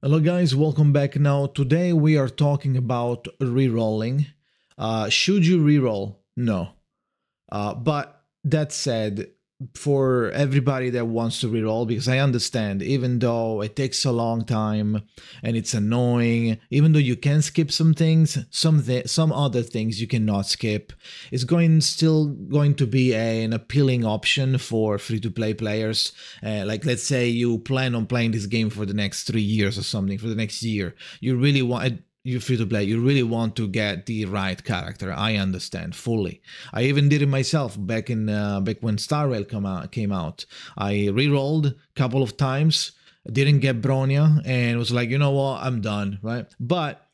Hello guys, welcome back. Now today we are talking about re-rolling. Should you re-roll? No. But that said, for everybody that wants to re-roll, because I understand, even though it takes a long time and it's annoying, even though you can skip some things, some other things you cannot skip, it's still going to be an appealing option for free-to-play players. Like let's say you plan on playing this game for the next 3 years or something, for the next year. You really want... You're free to play, you really want to get the right character. I understand fully. I even did it myself back when Star Rail came out. I re-rolled a couple of times, didn't get Bronya, and was like, you know what, I'm done, right? But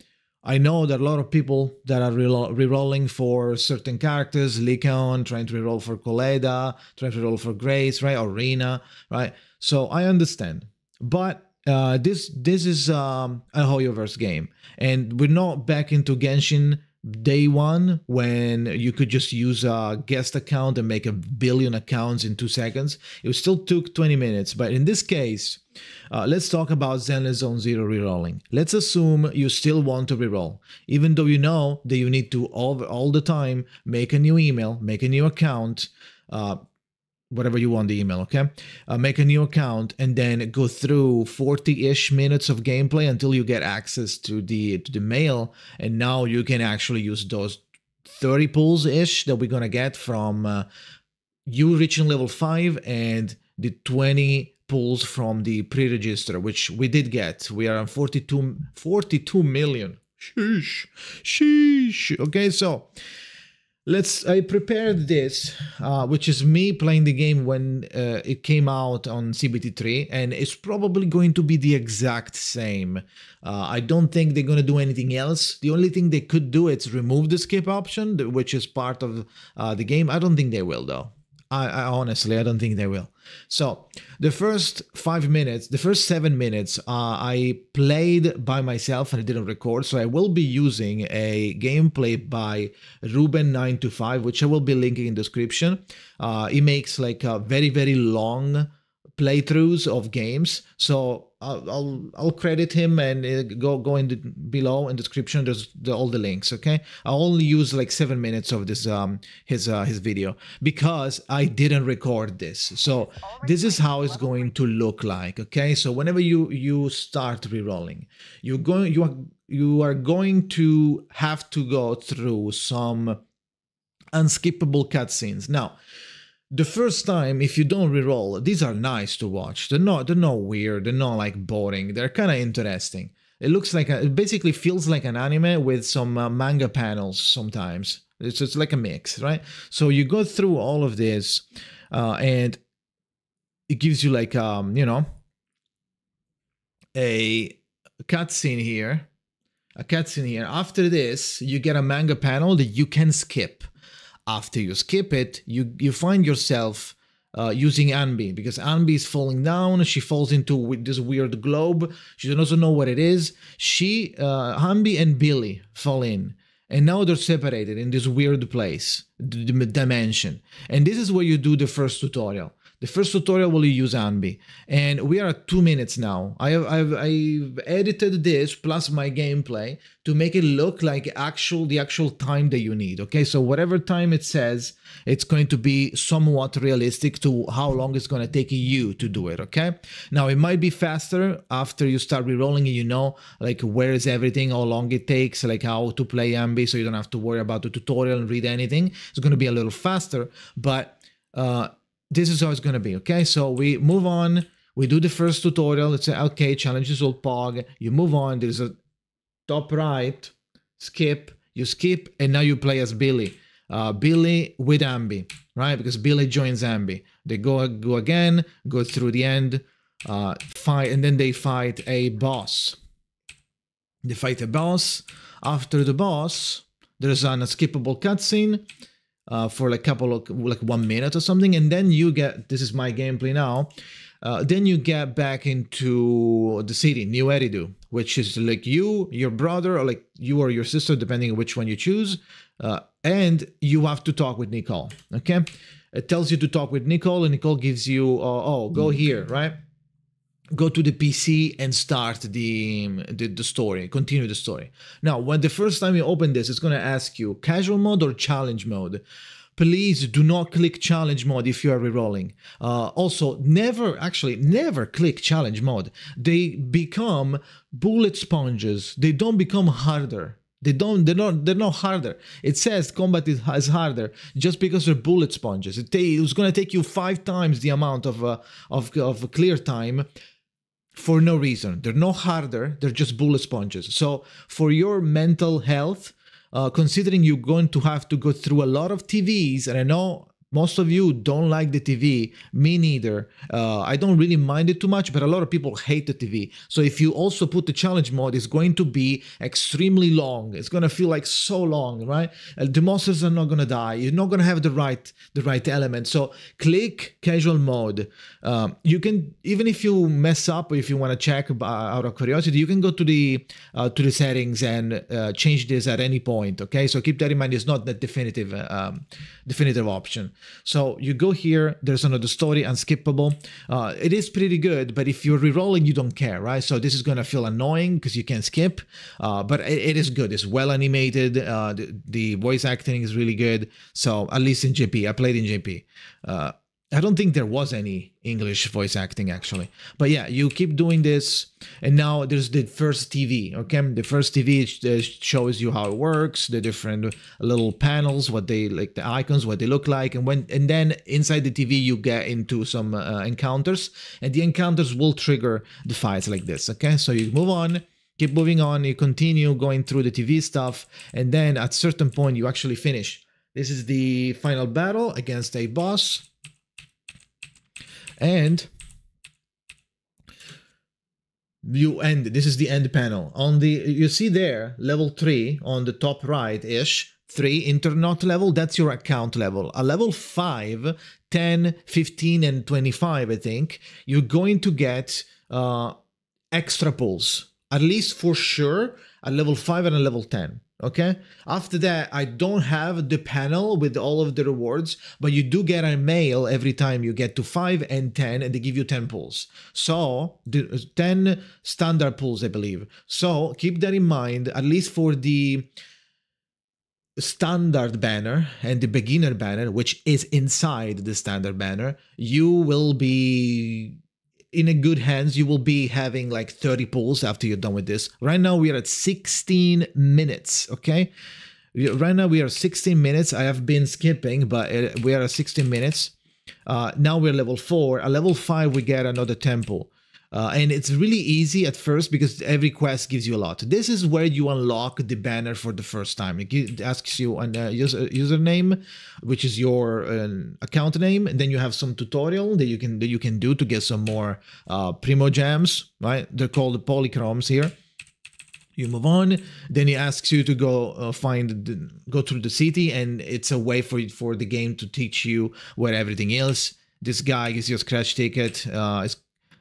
I know that a lot of people that are re-rolling for certain characters, Lycaon, trying to re-roll for Coleda, trying to re-roll for Grace, right, or Rina, right? So I understand, but this is a Hoyoverse game, and we're not back into Genshin day one when you could just use a guest account and make 1 billion accounts in 2 seconds. It still took 20 minutes, but in this case, let's talk about Zenless Zone Zero rerolling. Let's assume you still want to reroll, even though you know that you need to all the time make a new email, make a new account, whatever you want the email, okay? Make a new account and then go through 40-ish minutes of gameplay until you get access to the mail, and now you can actually use those 30 pulls-ish that we're gonna get from you reaching level 5 and the 20 pulls from the pre-register, which we did get. We are on 42 million. Sheesh. Okay, so I prepared this, which is me playing the game when it came out on CBT3, and it's probably going to be the exact same. I don't think they're going to do anything else. The only thing they could do is remove the skip option, which is part of the game. I don't think they will, though. I honestly, I don't think they will. So the first 7 minutes, I played by myself and I didn't record. So I will be using a gameplay by Ruben925, which I will be linking in the description. He makes like a very, very long playthroughs of games. So I'll credit him and go in below in the description. There's all the links. Okay, I'll only use like 7 minutes of this his video because I didn't record this. So this is how it's going to look like. Okay, so whenever you start rerolling, you are going to have to go through some unskippable cutscenes. Now, the first time, if you don't reroll, these are nice to watch. They're not weird. They're not like boring. They're kind of interesting. It looks like it basically feels like an anime with some manga panels sometimes. It's just like a mix, right? So you go through all of this, and it gives you like you know, a cutscene here. After this, you get a manga panel that you can skip. After you skip it, you find yourself using Anbi, because Anbi is falling down. She falls into this weird globe. She doesn't know what it is. Anbi and Billy fall in, and now they're separated in this weird place, the dimension. And this is where you do the first tutorial. The first tutorial will use Anbi, and we are at 2 minutes now. I've edited this plus my gameplay to make it look like the actual time that you need. Okay, so whatever time it says, it's going to be somewhat realistic to how long it's going to take you to do it. Okay, now it might be faster after you start rerolling, and you know like where is everything, how long it takes, like how to play Anbi, so you don't have to worry about the tutorial and read anything. It's going to be a little faster, but this is how it's going to be, okay? So we move on. We do the first tutorial. Let's say, okay, challenges old Pog. You move on. There's a top right, skip. You skip, and now you play as Billy. Billy with Anbi, right? Because Billy joins Anbi. They go again, go through the end, fight, and then they fight a boss. They fight a boss. After the boss, there's an unskippable cutscene. For like 1 minute or something, and then you get, this is my gameplay now, then you get back into the city, New Eridu, which is like your brother, or like you or your sister, depending on which one you choose, and you have to talk with Nicole, okay? It tells you to talk with Nicole, and Nicole gives you, oh, go here, right? go to the PC and start the story, continue the story. Now, when the first time you open this, it's going to ask you casual mode or challenge mode. Please do not click challenge mode if you are rerolling. Also, never click challenge mode. They become bullet sponges. They don't become harder. They're not harder. It says combat is harder just because they're bullet sponges. It's going to take you 5 times the amount of clear time for no reason. They're not harder. They're just bullet sponges. So for your mental health, considering you're going to have to go through a lot of TVs, and I know most of you don't like the TV, me neither. I don't really mind it too much, but a lot of people hate the TV. So if you also put the challenge mode, it's going to be extremely long. It's going to feel like so long, right? The monsters are not going to die. You're not going to have the right element. So click casual mode. You can, even if you mess up or if you want to check out of curiosity, you can go to the settings and change this at any point. Okay, so keep that in mind. It's not the definitive option. So you go here, there's another story, unskippable. It is pretty good, but if you're rerolling, you don't care, right? So this is going to feel annoying because you can skip, but it is good. It's well animated. The voice acting is really good. So at least in JP, I played in JP. I don't think there was any English voice acting actually, but yeah, you keep doing this, and now there's the first TV. Okay, the first TV shows you how it works, the different little panels, what they like, the icons, what they look like, and then inside the TV you get into some encounters, and the encounters will trigger the fights like this. Okay, so you move on. Keep moving on, you continue going through the TV stuff, and then at a certain point you actually finish. This is the final battle against a boss. And you end. This is the end panel. On the, you see there, level 3 on the top right-ish, 3 internaut level, that's your account level. A level 5, 10, 15, and 25, I think, you're going to get extra pulls. At least for sure, at level 5 and a level 10. Okay, after that, I don't have the panel with all of the rewards, but you do get a mail every time you get to 5 and 10, and they give you 10 pulls. So, 10 standard pulls, I believe. So, keep that in mind, at least for the standard banner and the beginner banner, which is inside the standard banner, you will be in a good hands. You will be having like 30 pulls after you're done with this. Right now we are at 16 minutes, okay? Right now we are 16 minutes. I have been skipping, but we are at 16 minutes. Now we're level 4. At level 5 we get another temple. And it's really easy at first because every quest gives you a lot. This is where you unlock the banner for the first time. It asks you a username, which is your account name, and then you have some tutorial that you can do to get some more primo gems, right? They're called polychromes here. You move on, then he asks you to go go through the city, and it's a way for the game to teach you where everything is. This guy gives you a scratch ticket.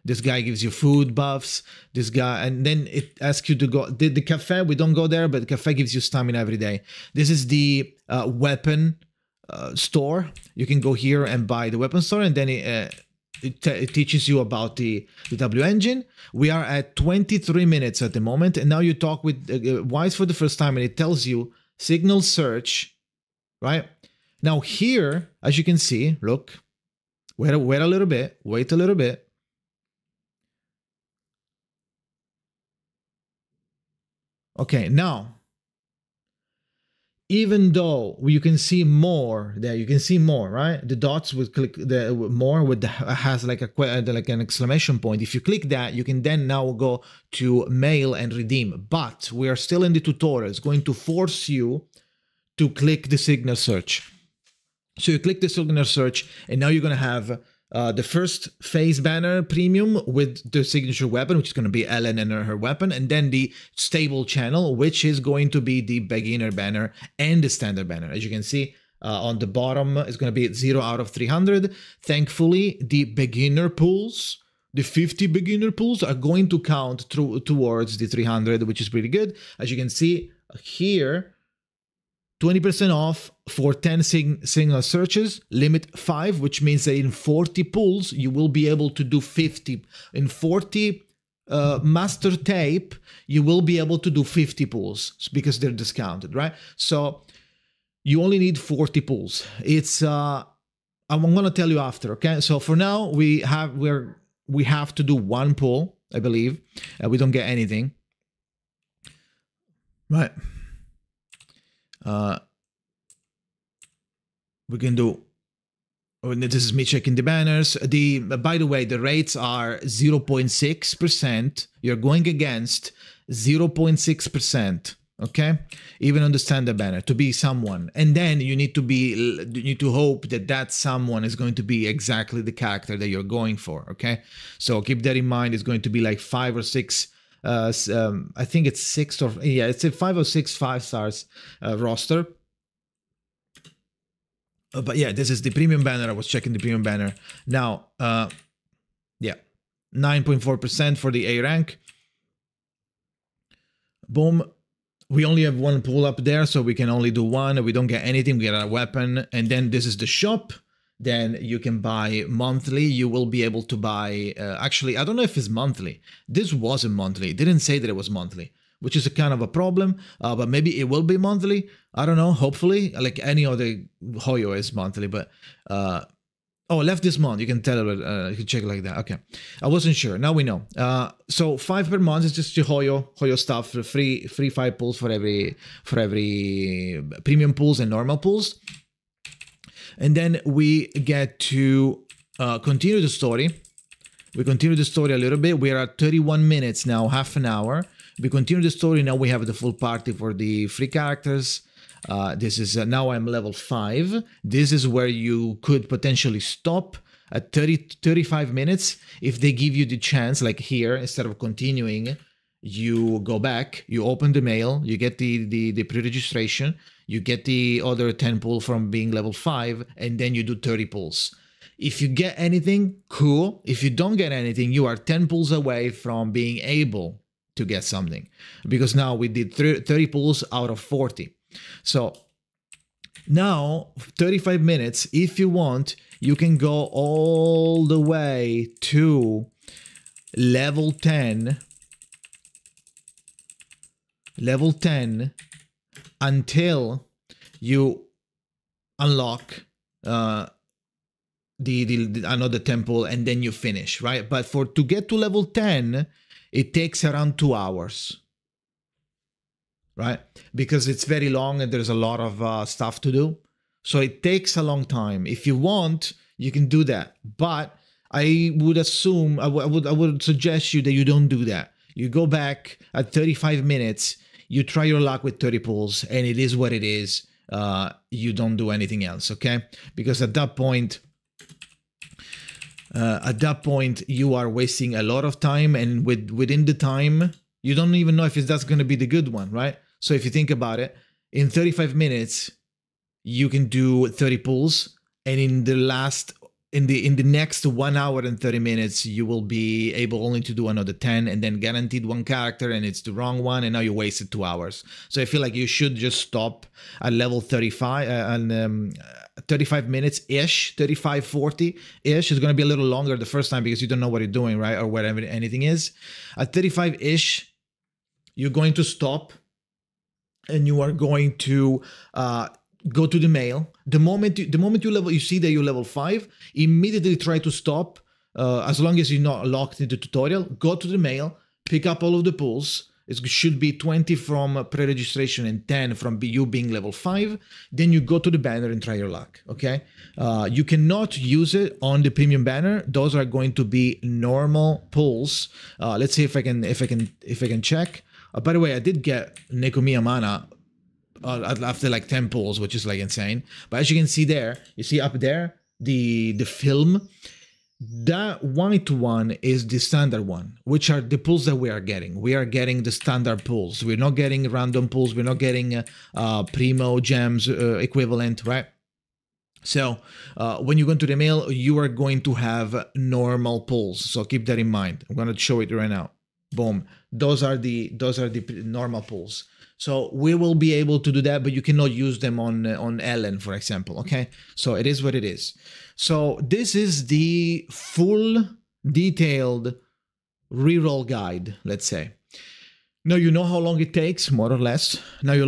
This guy gives you food buffs. This guy, and then it asks you to go the cafe. We don't go there, but the cafe gives you stamina every day. This is the weapon store. You can go here and buy the weapon store, and then it teaches you about the W engine. We are at 23 minutes at the moment, and now you talk with Wise for the first time, and it tells you signal search. Right now here, as you can see, look, wait a little bit, wait a little bit. Okay, now, even though you can see more there, you can see more, right? The dots with click the more with the has like an exclamation point. If you click that, you can then now go to mail and redeem. But we are still in the tutorial. It's going to force you to click the signal search. So you click the signal search, and now you're gonna have the first phase banner premium with the signature weapon, which is going to be Ellen and her weapon, and then the stable channel, which is going to be the beginner banner and the standard banner. As you can see on the bottom, it's going to be 0 out of 300. Thankfully, the beginner pools, the 50 beginner pools, are going to count towards the 300, which is pretty good. As you can see here, 20% off for 10 single searches, limit 5, which means that in 40 pulls, you will be able to do 50. In 40 master tape, you will be able to do 50 pulls because they're discounted, right? So you only need 40 pulls. It's, I'm gonna tell you after, okay? So for now, we have to do one pull, I believe. We don't get anything, right? We can do, this is me checking the banners. By the way, the rates are 0.6%. You're going against 0.6%. Okay, even on the standard banner to be someone, and then you need to hope that that someone is going to be exactly the character that you're going for. Okay, so keep that in mind. It's going to be like 5 or 6. I think it's 6 or yeah, it's a 5 or 6 5-stars roster. But yeah, this is the premium banner. I was checking the premium banner now. Yeah, 9.4% for the A rank. Boom. We only have one pull up there, so we can only do one. We don't get anything. We get a weapon, and then this is the shop. Then you can buy monthly. You will be able to buy. Actually, I don't know if it's monthly. This wasn't monthly. It didn't say that it was monthly, which is a kind of a problem. But maybe it will be monthly. I don't know. Hopefully, like any other Hoyo is monthly. But oh, left this month. You can tell it. You can check it like that. Okay, I wasn't sure. Now we know. So 5 per month is just your Hoyo stuff. Free 5 pulls for every premium pulls and normal pulls. And then we get to continue the story. We continue the story a little bit. We are at 31 minutes now, half an hour. We continue the story. Now we have the full party for the free characters. This is now I'm level 5. This is where you could potentially stop at 35 minutes. If they give you the chance, like here, instead of continuing, you go back, you open the mail, you get the pre-registration, you get the other 10 pull from being level 5, and then you do 30 pulls. If you get anything, cool. If you don't get anything, you are 10 pulls away from being able to get something. Because now we did 30 pulls out of 40. So now 35 minutes, if you want, you can go all the way to level 10 until you unlock the another temple, and then you finish, right? But to get to level 10, it takes around 2 hours, right? Because it's very long and there's a lot of stuff to do. So it takes a long time. If you want, you can do that. But I would assume, I would suggest you that you don't do that. You go back at 35 minutes, you try your luck with 30 pulls, and it is what it is. You don't do anything else, okay? Because at that point, you are wasting a lot of time, and within the time, you don't even know if that's going to be the good one, right? So if you think about it, in 35 minutes, you can do 30 pulls, and in the next 1 hour and 30 minutes, you will be able only to do another 10, and then guaranteed one character, and it's the wrong one, and now you wasted 2 hours. So I feel like you should just stop at level 35 and 35 minutes-ish, 35, 40-ish. It's going to be a little longer the first time because you don't know what you're doing, right? Or whatever anything is. At 35-ish, you're going to stop, and you are going to go to the mail. The moment you see that you're level 5, immediately try to stop. As long as you're not locked into tutorial, go to the mail, pick up all of the pulls. It should be 20 from pre-registration and 10 from you being level 5. Then you go to the banner and try your luck. Okay. You cannot use it on the premium banner. Those are going to be normal pulls. Let's see if I can check. By the way, I did get Nekomiya mana after like 10 pulls, which is like insane. But as you can see there, you see up there, the film, that white one is the standard one, which are the pulls that we are getting. We are getting the standard pulls. We're not getting random pulls. We're not getting primo gems equivalent, right? So when you go into the mail, you are going to have normal pulls. So keep that in mind. I'm going to show it right now. Boom. those are the normal pools. So we will be able to do that, but you cannot use them on Ellen, for example. Okay, so it is what it is. So this is the full detailed reroll guide, let's say. Now you know how long it takes, more or less. Now you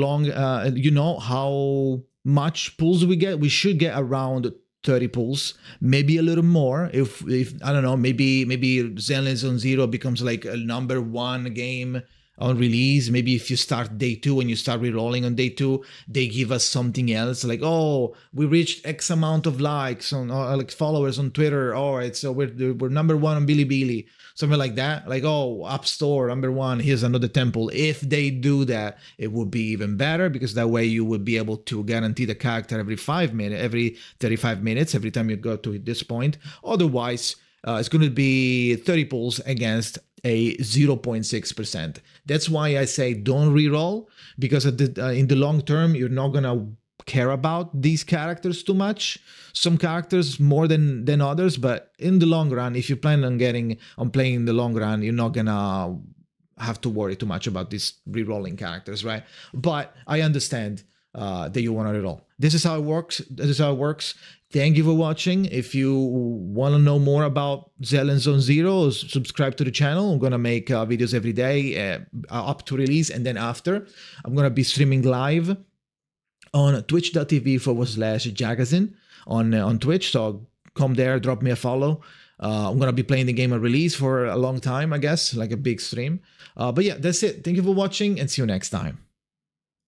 know how much pulls we get. We should get around 30 pulls, maybe a little more. If I don't know, maybe Zenless on Zero becomes like a #1 game on release. Maybe if you start day 2 and you start rerolling on day 2, they give us something else, like, oh, we reached X amount of likes on like followers on Twitter. All right, so we're #1 on Bilibili, something like that. Like, oh, App Store #1, here's another temple. If they do that, it would be even better, because that way you would be able to guarantee the character every 5 minutes, every 35 minutes, every time you go to this point. Otherwise, it's going to be 30 pulls against a 0.6%. That's why I say don't reroll, because in the long term, you're not going to care about these characters too much. Some characters more than others, but in the long run, if you plan on playing in the long run, you're not going to have to worry too much about these rerolling characters, right? But I understand that you want to reroll. This is how it works. Thank you for watching. If you want to know more about Zenless on Zero, subscribe to the channel. I'm going to make videos every day up to release and then after. I'm going to be streaming live on twitch.tv/Jakazin on Twitch. So come there, drop me a follow. I'm going to be playing the game at release for a long time, I guess, like a big stream. But yeah, that's it. Thank you for watching and see you next time.